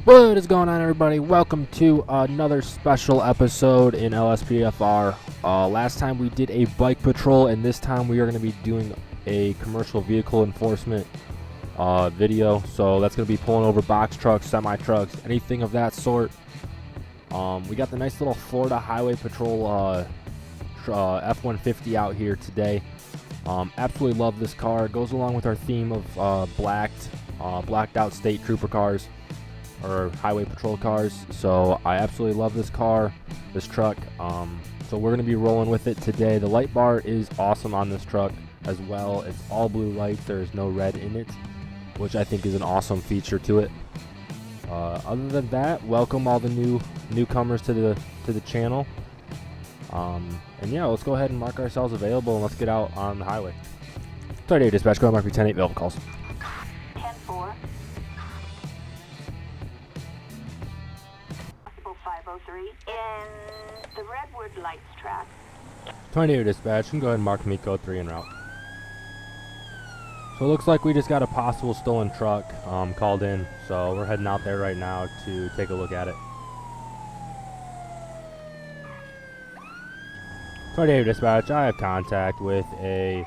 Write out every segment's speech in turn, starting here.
What is going on, everybody? Welcome to another special episode in LSPDFR. Last time we did a bike patrol, and this time we are going to be doing a commercial vehicle enforcement video. So that's going to be pulling over box trucks, semi-trucks, anything of that sort. We got the nice little Florida Highway Patrol F-150 out here today. Absolutely love this car. It goes along with our theme of blacked out state trooper cars or highway patrol cars. So I absolutely love this car, this truck. So we're going to be rolling with it today. The light bar is awesome on this truck as well. It's all blue lights. There's no red in it, which I think is an awesome feature to it. Other than that, welcome all the newcomers to the channel. And yeah, let's go ahead and mark ourselves available and let's get out on the highway. 38 dispatch, go ahead, mark me 10-8 available calls. 10-4. 503 in the Redwood Lights track. 28 dispatch, you can go ahead and mark me code 3 en route. So it looks like we just got a possible stolen truck called in, so we're heading out there right now to take a look at it. 28 dispatch, I have contact with a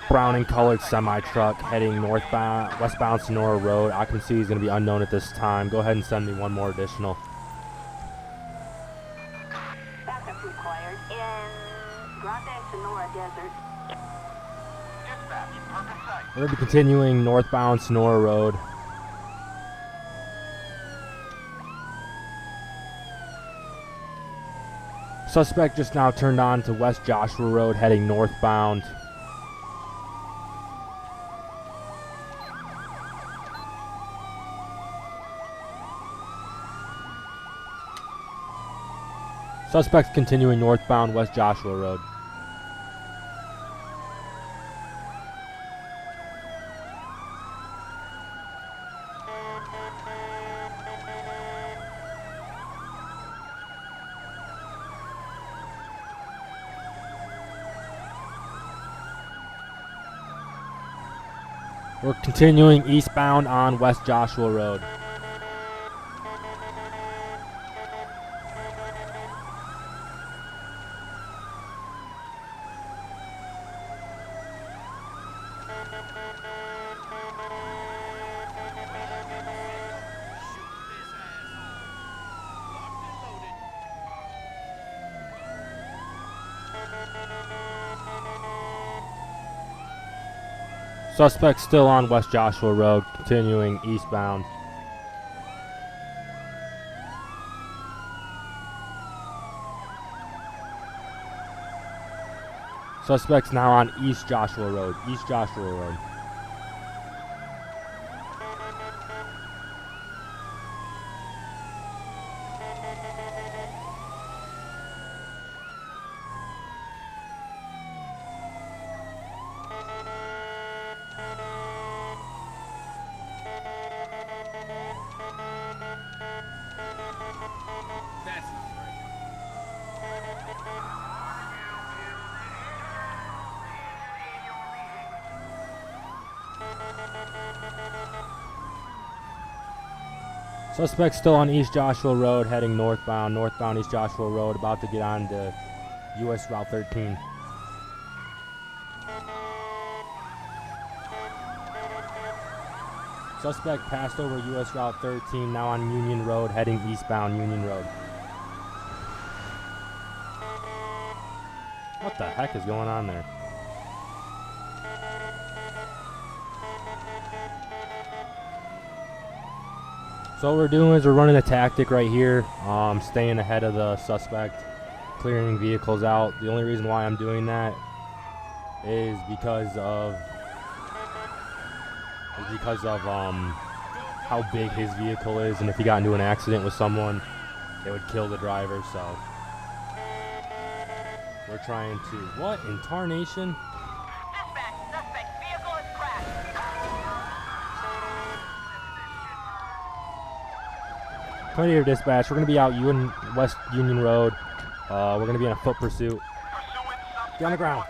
brown and colored semi-truck heading westbound Sonora Road. Occupancy is going to be unknown at this time. Go ahead and send me one more additional. Backup required in Grande Sonora Desert. Dispatch, perfect sight. We're going to be continuing northbound Sonora Road. Suspect just now turned on to West Joshua Road heading northbound. Suspects continuing northbound West Joshua Road. We're continuing eastbound on West Joshua Road. Suspect still on West Joshua Road, continuing eastbound. Suspect's now on East Joshua Road, East Joshua Road. Suspect still on East Joshua Road, heading northbound East Joshua Road, about to get on to US Route 13. Suspect passed over US Route 13, now on Union Road, heading eastbound Union Road. What the heck is going on there? So what we're doing is we're running a tactic right here, staying ahead of the suspect, clearing vehicles out. The only reason why I'm doing that is because of how big his vehicle is, and if he got into an accident with someone, it would kill the driver. So we're trying to, what in tarnation? Dispatch, suspect vehicle is crashed. 28 dispatch, we're going to be out West Union Road. We're going to be in a foot pursuit. Get on the ground.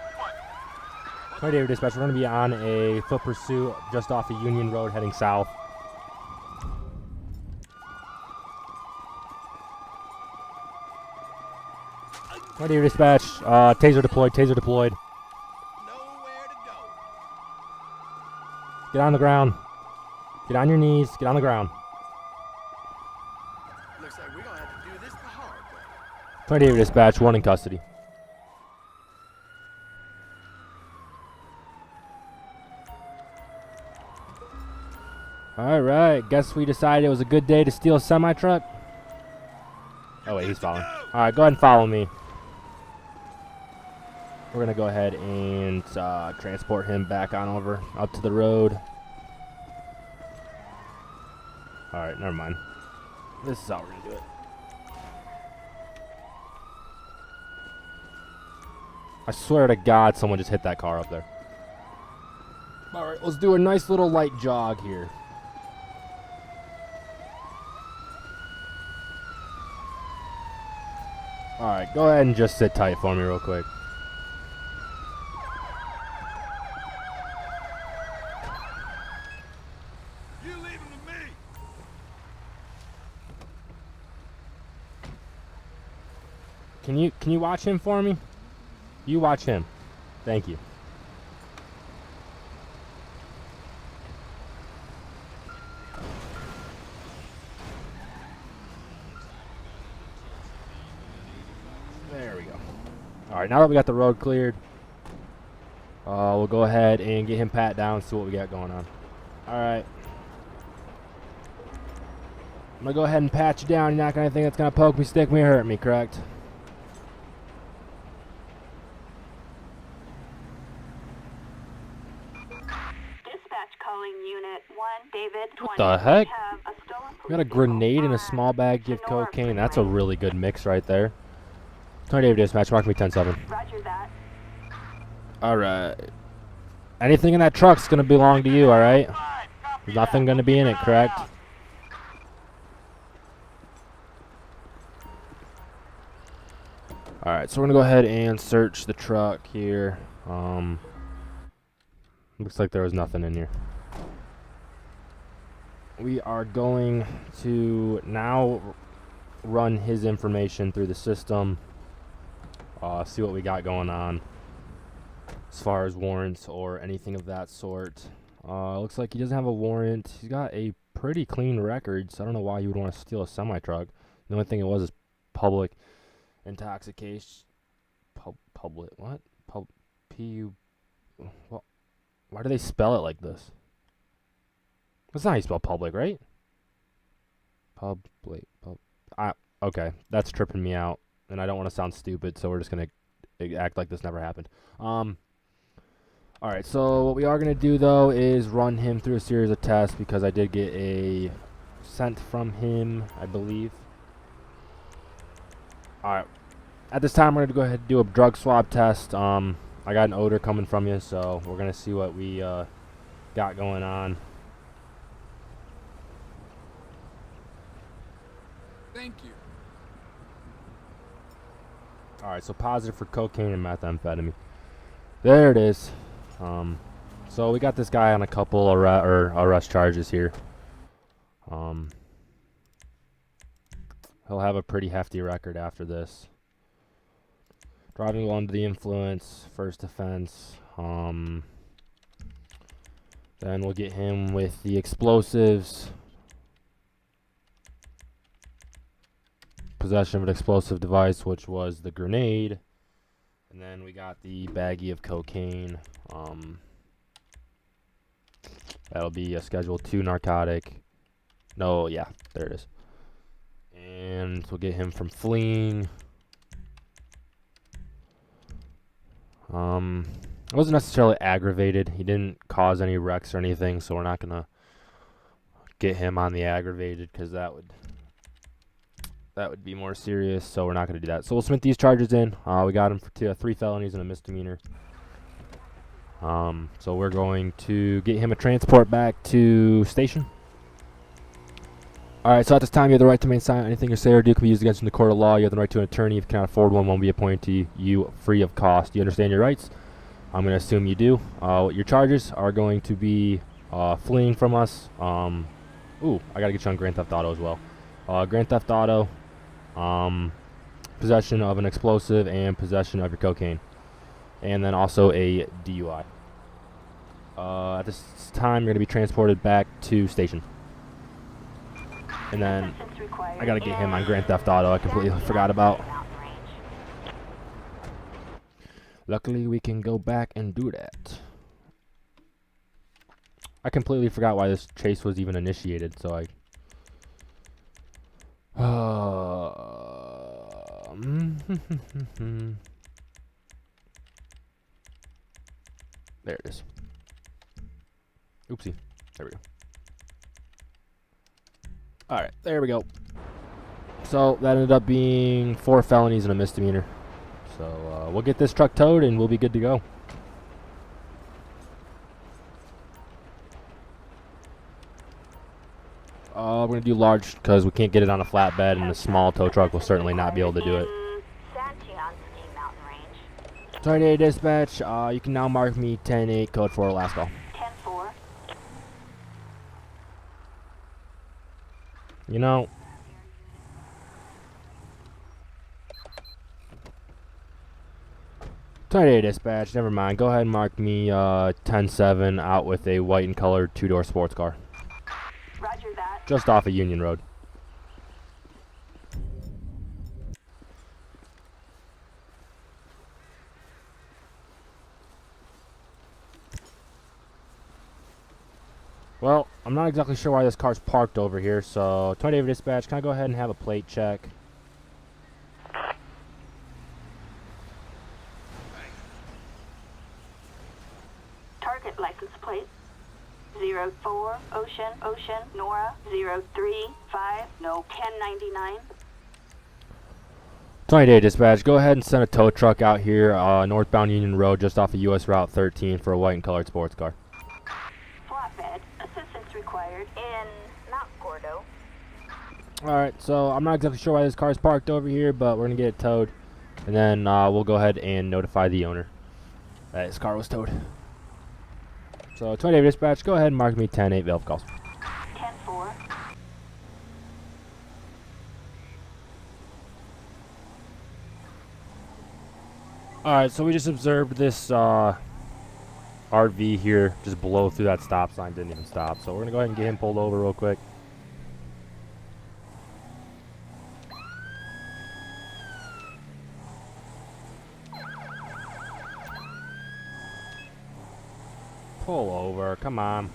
28 dispatch, we're going to be on a foot pursuit just off of Union Road heading south. Right here, dispatch. Taser deployed. Taser deployed. Nowhere to go. Get on the ground. Get on your knees. Get on the ground. Looks like we're gonna have to do this the hard way. Right here, dispatch. One in custody. Alright, guess we decided it was a good day to steal a semi-truck. Oh wait, he's following. Alright, go ahead and follow me. We're gonna go ahead and transport him back on over up to the road. Alright, never mind. This is how we're gonna do it. I swear to God, someone just hit that car up there. Alright, let's do a nice little light jog here. Alright, go ahead and just sit tight for me real quick. You leave him to me. Can you watch him for me? You watch him. Thank you. There we go. Alright, now that we got the road cleared, we'll go ahead and get him pat down, see what we got going on. Alright. I'm going to go ahead and pat you down. You're not going to think that's going to poke me, stick me, or hurt me, correct? Dispatch calling Unit 1, David. What the heck? Have a stolen We got a police vehicle grenade and a on small bag of Sonora cocaine. That's a Freeway. really good mix right there. Tony David dispatch, mark me 10-7. Roger that. Alright. Anything in that truck's gonna belong to you, alright? There's nothing gonna be in it, correct? Alright, so we're gonna go ahead and search the truck here. Looks like there was nothing in here. We are going to now run his information through the system. See what we got going on as far as warrants or anything of that sort. Looks like he doesn't have a warrant. He's got a pretty clean record, so I don't know why you would want to steal a semi-truck. The only thing it was is public intoxication. Public what? P-U... What? Why do they spell it like this? That's not how you spell public, right? Okay, that's tripping me out, and I don't want to sound stupid, so we're just gonna act like this never happened. Alright, so what we are gonna do though is run him through a series of tests because I did get a scent from him, I believe. Alright, at this time we're gonna go ahead and do a drug swab test. I got an odor coming from you, so we're gonna see what we got going on. Thank you. Alright, so positive for cocaine and methamphetamine. There it is. So we got this guy on a couple arrest charges here. He'll have a pretty hefty record after this. Driving while under the influence, first offense. Then we'll get him with the explosives. Possession of an explosive device, which was the grenade. And then we got the baggie of cocaine. That'll be a Schedule 2 narcotic. No, yeah, there it is. And we'll get him from fleeing. It wasn't necessarily aggravated. He didn't cause any wrecks or anything, so we're not gonna get him on the aggravated because that would be more serious. So we're not gonna do that. So we'll submit these charges in. We got him for 3 felonies and a misdemeanor. So we're going to get him a transport back to station. Alright, so at this time, you have the right to remain silent. Anything you say or do can be used against you in the court of law. You have the right to an attorney. If you cannot afford one be appointed to you free of cost. Do you understand your rights? I'm going to assume you do. Your charges are going to be fleeing from us. Ooh, I got to get you on Grand Theft Auto as well. Grand Theft Auto. possession of an explosive, and possession of your cocaine. And then also a DUI. At this time, you're going to be transported back to station. And then Assistance required I got to get him on in Grand Theft Auto. I completely forgot about. Mountain Range. Luckily, we can go back and do that. I completely forgot why this chase was even initiated, so I... There it is. Oopsie. There we go. Alright, there we go. So, that ended up being 4 felonies and a misdemeanor. So, we'll get this truck towed and we'll be good to go. We're going to do large because we can't get it on a flatbed, and a small tow truck will certainly not be able to do it. Santiago Mountain Range. 28 dispatch, you can now mark me 10-8, code 4, last call. 10-4. You know, Tornado dispatch, never mind. Go ahead and mark me 10-7 out with a white and colored 2-door sports car. Roger that. Just off of Union Road. Well, I'm not exactly sure why this car's parked over here, so 28 dispatch, can I go ahead and have a plate check? Target license plate 04 Ocean Nora 035 no 1099. 28 dispatch, go ahead and send a tow truck out here, northbound Union Road, just off of US Route 13 for a white and colored sports car. Flatbed. Assistance required in Mount Gordo. Alright, so I'm not exactly sure why this car is parked over here, but we're going to get it towed. And then we'll go ahead and notify the owner that his car was towed. So 28 dispatch, go ahead and mark me 10-8 valve calls. 10-4. Alright, so we just observed this RV here just blow through that stop sign, didn't even stop. So we're going to go ahead and get him pulled over real quick. Pull over, come on.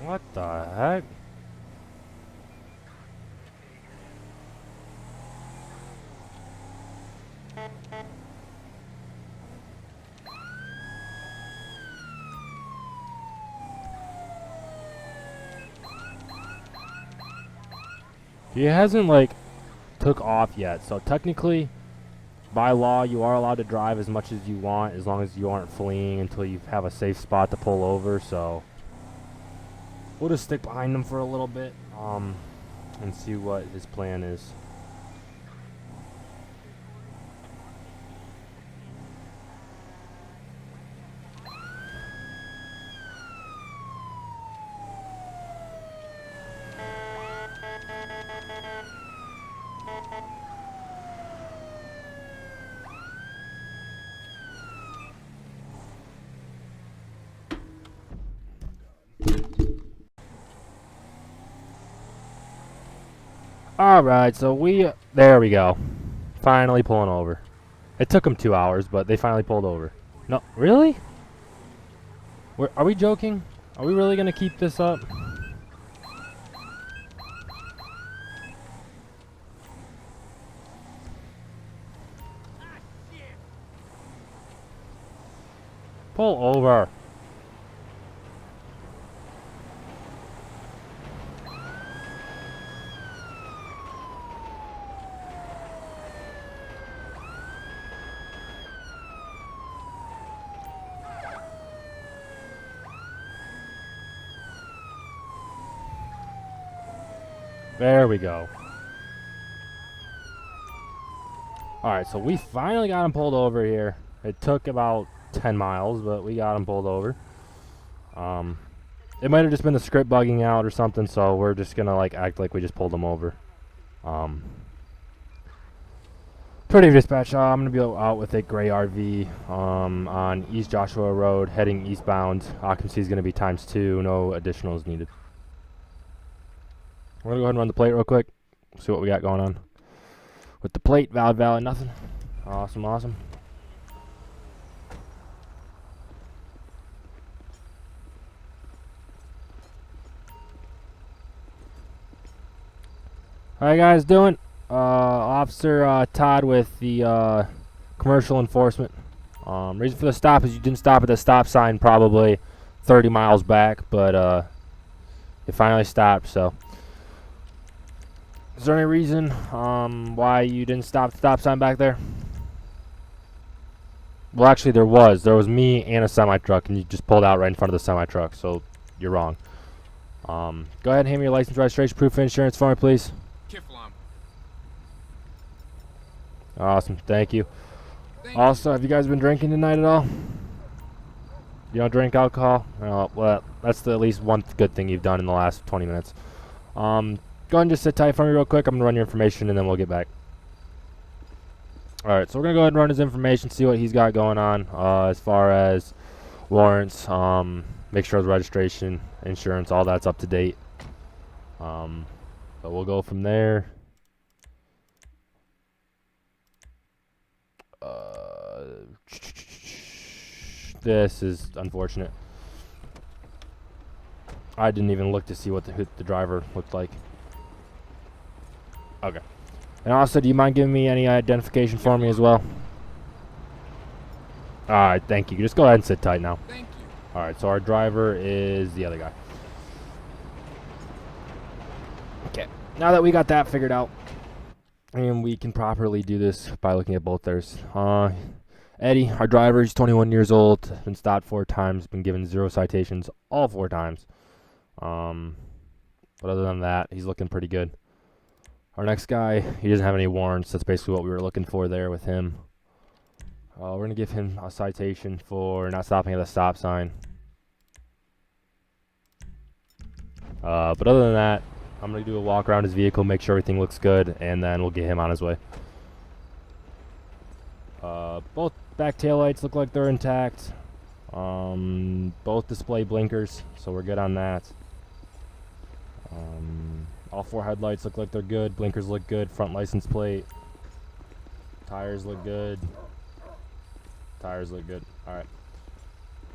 What the heck? He hasn't, like, took off yet, so technically, by law, you are allowed to drive as much as you want, as long as you aren't fleeing until you have a safe spot to pull over, so we'll just stick behind him for a little bit, and see what his plan is. Alright, so there we go. Finally pulling over. It took them 2 hours, but they finally pulled over. No, really? Are we joking? Are we really going to keep this up? Pull over. There we go. Alright, so we finally got him pulled over here. It took about 10 miles, but we got him pulled over. It might have just been the script bugging out or something, so we're just gonna like act like we just pulled him over. Pretty dispatch. I'm gonna be out with a gray RV on East Joshua Road, heading eastbound. Occupancy is gonna be ×2. No additionals needed. We're gonna go ahead and run the plate real quick. See what we got going on with the plate. Valid, nothing. Awesome. How you guys doing? Officer Todd with the commercial enforcement. Reason for the stop is you didn't stop at the stop sign probably 30 miles back, but you finally stopped. So, is there any reason why you didn't stop at the stop sign back there? Well, actually, there was. There was me and a semi-truck, and you just pulled out right in front of the semi-truck, so you're wrong. Go ahead and hand me your license, registration, proof of insurance for me, please. Awesome, thank you. Also, have you guys been drinking tonight at all? You don't drink alcohol? Well, that's at least one good thing you've done in the last 20 minutes. Go ahead and just sit tight for me real quick. I'm going to run your information, and then we'll get back. Alright, so we're going to go ahead and run his information, see what he's got going on as far as warrants, make sure the registration, insurance, all that's up to date. But we'll go from there. This is unfortunate. I didn't even look to see what the driver looked like. Okay. And also, do you mind giving me any identification for me as well? Alright, thank you. Just go ahead and sit tight now. Thank you. Alright, so our driver is the other guy. Okay. Now that we got that figured out, and we can properly do this by looking at both theirs. Eddie, our driver, he's 21 years old, been stopped 4 times, been given 0 citations all 4 times. But other than that, he's looking pretty good. Our next guy, he doesn't have any warrants. That's basically what we were looking for there with him. We're going to give him a citation for not stopping at the stop sign. But other than that, I'm going to do a walk around his vehicle, make sure everything looks good, and then we'll get him on his way. Both back taillights look like they're intact. Both display blinkers, so we're good on that. All 4 headlights look like they're good. Blinkers look good. Front license plate. Tires look good. Tires look good. Alright.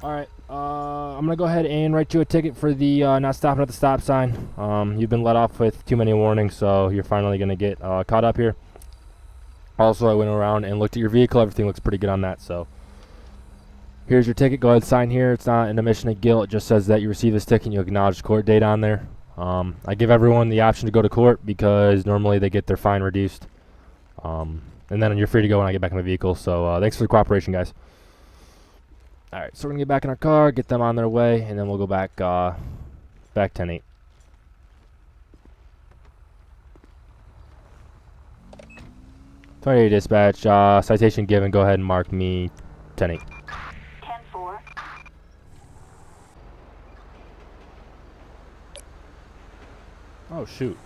Alright, I'm gonna go ahead and write you a ticket for the not stopping at the stop sign. You've been let off with too many warnings, so you're finally gonna get caught up here. Also, I went around and looked at your vehicle. Everything looks pretty good on that, so here's your ticket. Go ahead and sign here. It's not an admission of guilt. It just says that you received this ticket and you acknowledge the court date on there. I give everyone the option to go to court because normally they get their fine reduced. And then you're free to go when I get back in my vehicle. So thanks for the cooperation, guys. Alright, so we're going to get back in our car, get them on their way, and then we'll go back 10-8. Sorry, dispatch. Citation given. Go ahead and mark me 10-8. 10-4. Oh, shoot.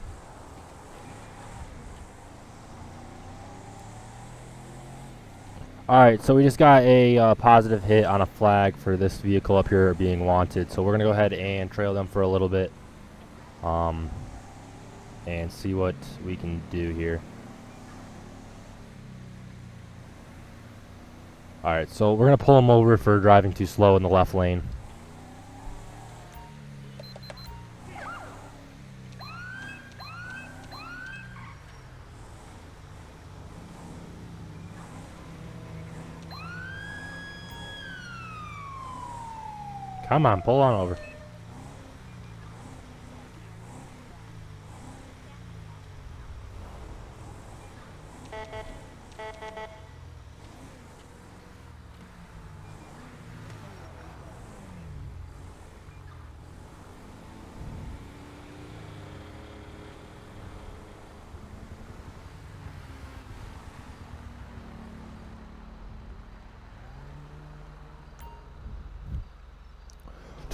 Alright, so we just got a positive hit on a flag for this vehicle up here being wanted. So we're going to go ahead and trail them for a little bit. And see what we can do here. Alright, so we're going to pull them over for driving too slow in the left lane. Come on, pull on over.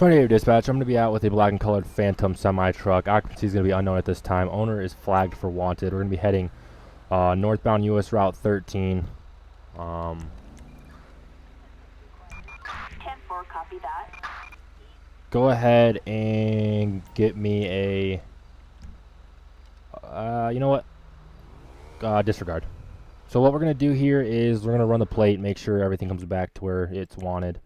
28 dispatch. I'm going to be out with a black and colored Phantom semi-truck. Occupancy is going to be unknown at this time. Owner is flagged for wanted. We're going to be heading northbound US Route 13. 10-4, copy that. Go ahead and get me a... you know what? Disregard. So what we're going to do here is we're going to run the plate, make sure everything comes back to where it's wanted.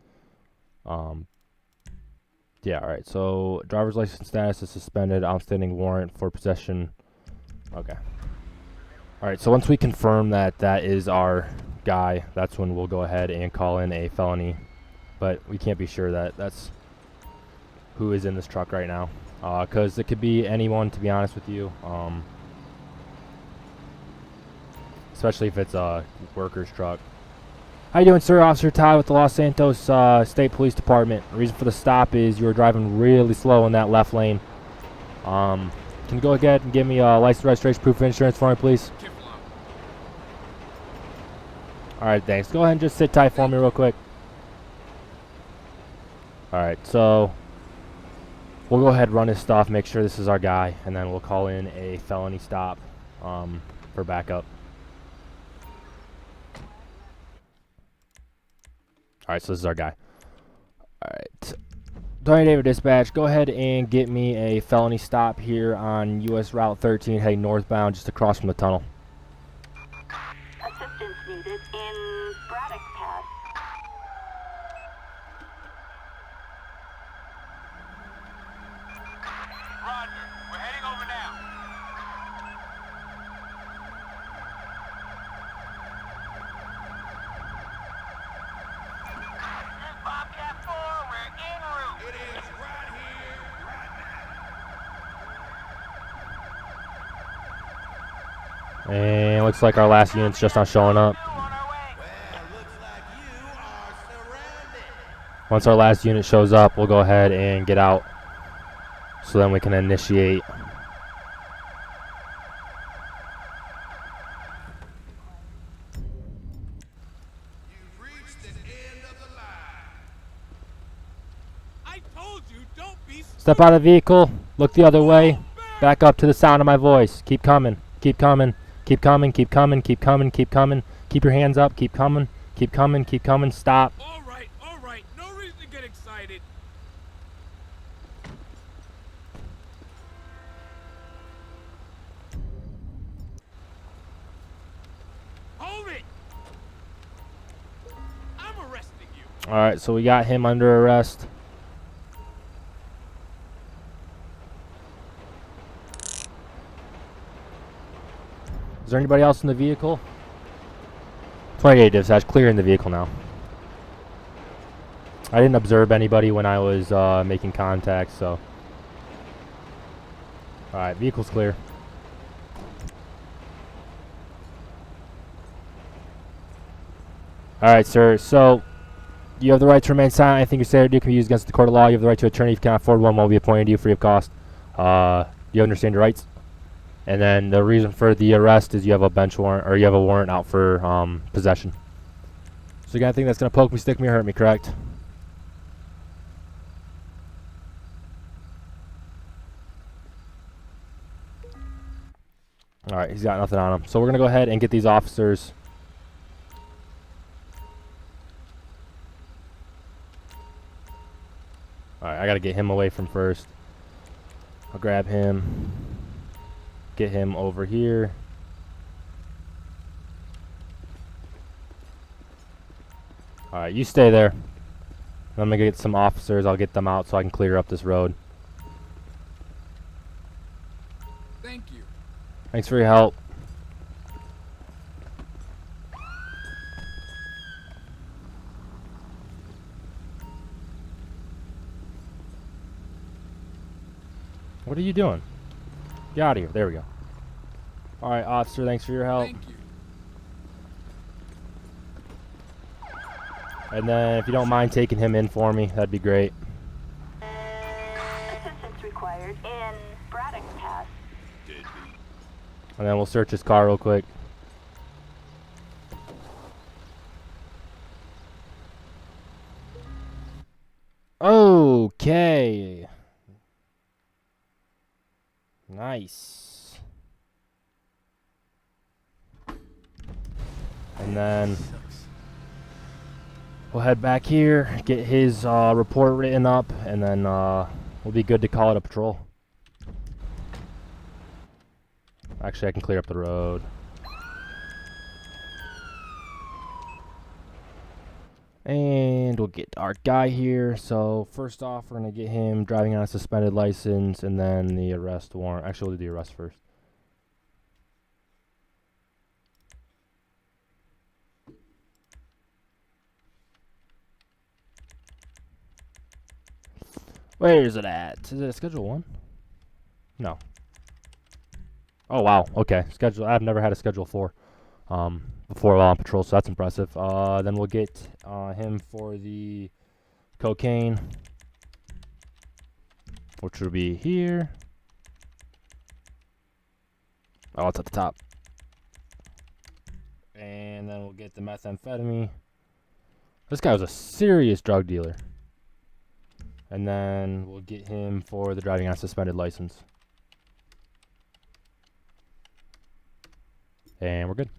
Yeah, alright. So driver's license status is suspended. Outstanding warrant for possession. Okay. Alright, so once we confirm that that is our guy, that's when we'll go ahead and call in a felony. But we can't be sure that that's who is in this truck right now. Because it could be anyone, to be honest with you. Especially if it's a worker's truck. How you doing, sir? Officer Todd with the Los Santos State Police Department. The reason for the stop is you were driving really slow in that left lane. Can you go ahead and give me a license, registration, proof of insurance for me, please? Alright, thanks. Go ahead and just sit tight for me real quick. Alright, so we'll go ahead and run his stuff, make sure this is our guy, and then we'll call in a felony stop for backup. Alright, so this is our guy. Alright. 28 dispatch, go ahead and get me a felony stop here on US Route 13 heading northbound just across from the tunnel. Assistance needed in Braddock Pass. Roger. We're heading over now. This is Bobcat 4, we're en route. It is right here, right now. And looks like our last unit's just not showing up. On our way. Well, looks like you are surrounded. Once our last unit shows up, we'll go ahead and get out. So then we can initiate. You've reached the end of the line. I told you, don't be Step out of the vehicle. Look the other way. Back up to the sound of my voice. Keep coming. Keep coming. Keep coming. Keep coming. Keep coming. Keep coming. Keep your hands up. Keep coming. Keep coming. Keep coming. Stop. All right. No reason to get excited. Hold it. I'm arresting you. Alright, so we got him under arrest. Is there anybody else in the vehicle? 28 dispatch, clear in the vehicle now. I didn't observe anybody when I was making contact, so. Alright, vehicle's clear. Alright, sir, so you have the right to remain silent. Anything you say or do can be used against the court of law. You have the right to an attorney if you cannot afford one will be appointed to you free of cost. You understand your rights? And then the reason for the arrest is you have a bench warrant, or you have a warrant out for possession. So you got anything that's going to poke me, stick me, or hurt me, correct? Alright, he's got nothing on him. So we're going to go ahead and get these officers. Alright, I got to get him away from first. I'll grab him. Get him over here. Alright, you stay there. I'm going to get some officers. I'll get them out so I can clear up this road. Thank you. Thanks for your help. What are you doing? Get out of here. There we go. Alright, officer, thanks for your help. Thank you. And then if you don't mind taking him in for me, that'd be great. Assistance required in Braddock Pass. And then we'll search his car real quick. Okay. Nice. And then we'll head back here, get his report written up, and then we'll be good to call it a patrol. Actually, I can clear up the road. And we'll get our guy here. So first off, we're going to get him driving on a suspended license, and then the arrest warrant. Actually, we'll do the arrest first. Where is it at? Is it a Schedule 1? No. Oh, wow. Okay. Schedule. I've never had a Schedule 4 before while on patrol, so that's impressive. Then we'll get him for the cocaine, which will be here. Oh, it's at the top. And then we'll get the methamphetamine. This guy was a serious drug dealer. And then we'll get him for the driving on suspended license. And we're good.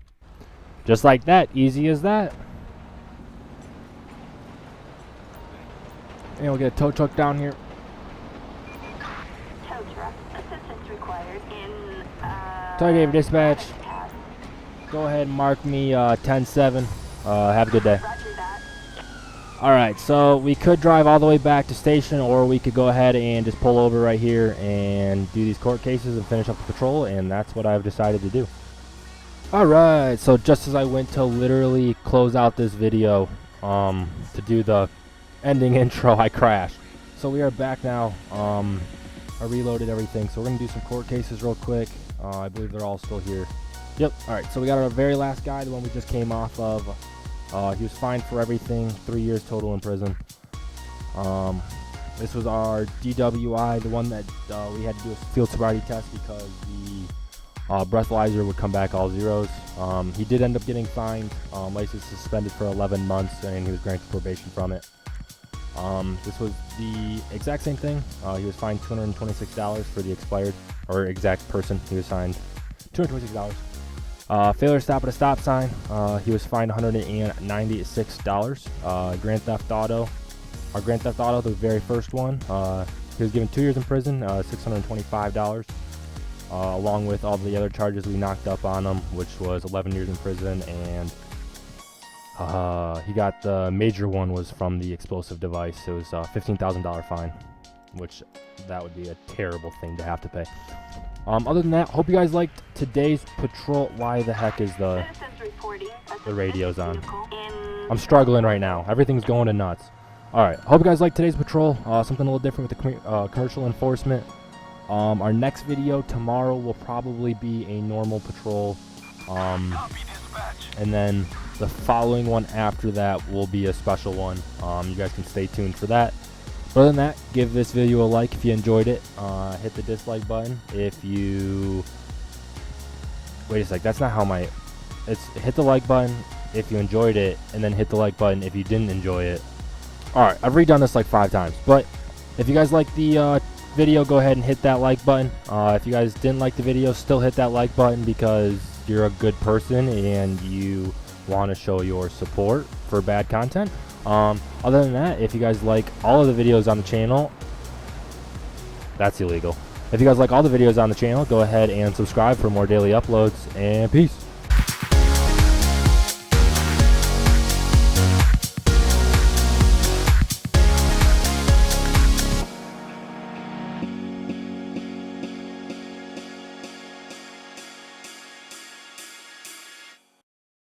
Just like that. Easy as that. And we'll get a tow truck down here. Tow truck. Assistance required in, Target dispatch. Go ahead and mark me 10-7. Have a good day. Roger that. Alright, so we could drive all the way back to station, or we could go ahead and just pull over right here and do these court cases and finish up the patrol, and that's what I've decided to do. Alright, so just as I went to literally close out this video to do the ending intro, I crashed. So we are back now. I reloaded everything, so we're going to do some court cases real quick. I believe they're all still here. Yep, alright, so we got our very last guy, the one we just came off of. He was fined for everything, 3 years total in prison. This was our DWI, the one that we had to do a field sobriety test because the breathalyzer would come back all zeros. He did end up getting fined, license suspended for 11 months, and he was granted probation from it. This was the exact same thing. He was fined $226 for the expired, or exact person. He was fined $226. Failure to stop at a stop sign. He was fined $196. Grand Theft Auto. Our Grand Theft Auto, the very first one. He was given 2 years in prison, $625, along with all the other charges we knocked up on him, which was 11 years in prison, and he got the major one was from the explosive device. It was a $15,000 fine, which that would be a terrible thing to have to pay. Other than that, hope you guys liked today's patrol. Why the heck is the radio's on? I'm struggling right now. Everything's going to nuts. Alright, hope you guys liked today's patrol. Something a little different with the commercial enforcement. Our next video tomorrow will probably be a normal patrol. And then the following one after that will be a special one. You guys can stay tuned for that. Other than that, give this video a like if you enjoyed it. Hit the dislike button if you... Wait a sec, that's not how my... It's hit the like button if you enjoyed it, and then hit the like button if you didn't enjoy it. Alright, I've redone this like 5 times, but if you guys like the video, go ahead and hit that like button. If you guys didn't like the video, still hit that like button because you're a good person and you want to show your support for bad content. Other than that, if you guys like all of the videos on the channel, that's illegal. If you guys like all the videos on the channel, go ahead and subscribe for more daily uploads, and peace.